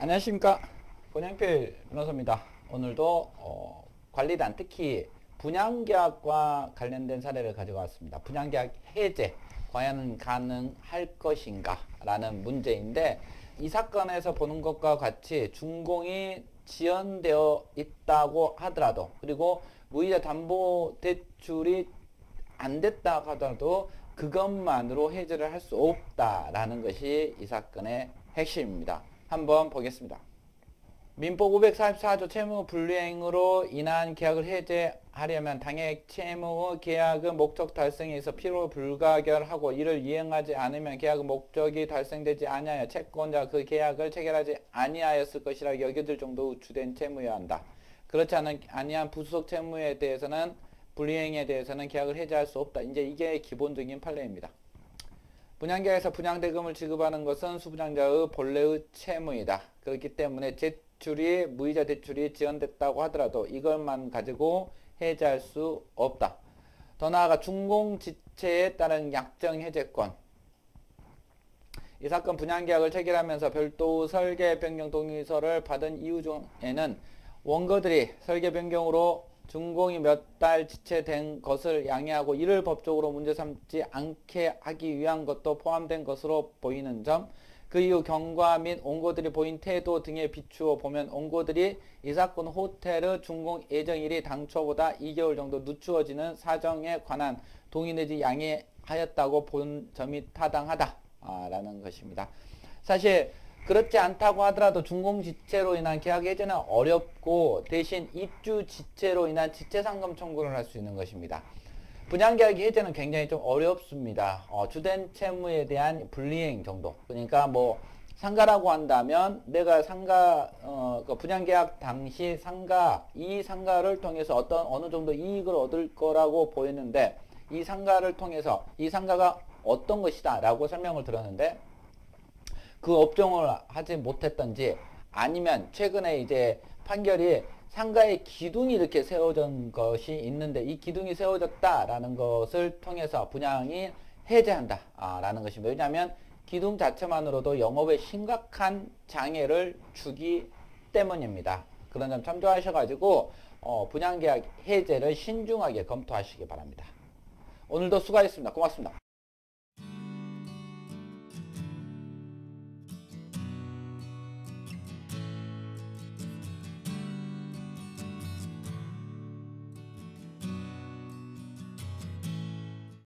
안녕하십니까, 권영필 변호사입니다. 오늘도 관리단, 특히 분양계약과 관련된 사례를 가지고 왔습니다. 분양계약 해제 과연 가능할 것인가 라는 문제인데, 이 사건에서 보는 것과 같이 준공이 지연되어 있다고 하더라도, 그리고 무이자 담보대출이 안 됐다 하더라도 그것만으로 해제를 할 수 없다라는 것이 이 사건의 핵심입니다. 한번 보겠습니다. 민법 544조 채무 불이행으로 인한 계약을 해제하려면 당해 채무 계약의 목적 달성에 있어 필요 불가결하고 이를 이행하지 않으면 계약의 목적이 달성되지 아니하여 채권자가 그 계약을 체결하지 아니하였을 것이라 여겨질 정도 주된 채무여야 한다. 그렇지 아니한 부수속 채무에 대해서는 불이행에 대해서는 계약을 해제할 수 없다. 이제 이게 기본적인 판례입니다. 분양계약에서 분양대금을 지급하는 것은 수분양자의 본래의 채무이다. 그렇기 때문에 대출이 무이자 대출이 지연됐다고 하더라도 이것만 가지고 해제할 수 없다. 더 나아가 준공지체에 따른 약정해제권. 이 사건 분양계약을 체결하면서 별도 설계변경 동의서를 받은 이유 중에는 원고들이 설계변경으로 준공이 몇 달 지체된 것을 양해하고 이를 법적으로 문제 삼지 않게 하기 위한 것도 포함된 것으로 보이는 점, 그 이후 경과 및 원고들이 보인 태도 등에 비추어 보면 원고들이 이 사건 호텔의 준공 예정일이 당초보다 2개월 정도 늦추어지는 사정에 관한 동의 내지 양해하였다고 본 점이 타당하다 라는 것입니다. 사실 그렇지 않다고 하더라도 준공지체로 인한 계약 해제는 어렵고 대신 입주지체로 인한 지체상금 청구를 할 수 있는 것입니다. 분양계약 해제는 굉장히 좀 어렵습니다. 주된 채무에 대한 불이행 정도. 그러니까 뭐 상가라고 한다면 내가 상가 그 분양계약 당시 이 상가를 통해서 어느 정도 이익을 얻을 거라고 보였는데 이 상가를 통해서 이 상가가 어떤 것이다 라고 설명을 들었는데 그 업종을 하지 못했던지 아니면 최근에 이제 판결이 상가의 기둥이 이렇게 세워진 것이 있는데 이 기둥이 세워졌다라는 것을 통해서 분양이 해제한다 라는 것입니다. 왜냐하면 기둥 자체만으로도 영업에 심각한 장애를 주기 때문입니다. 그런 점 참조하셔가지고 분양계약 해제를 신중하게 검토하시기 바랍니다. 오늘도 수고하셨습니다. 고맙습니다.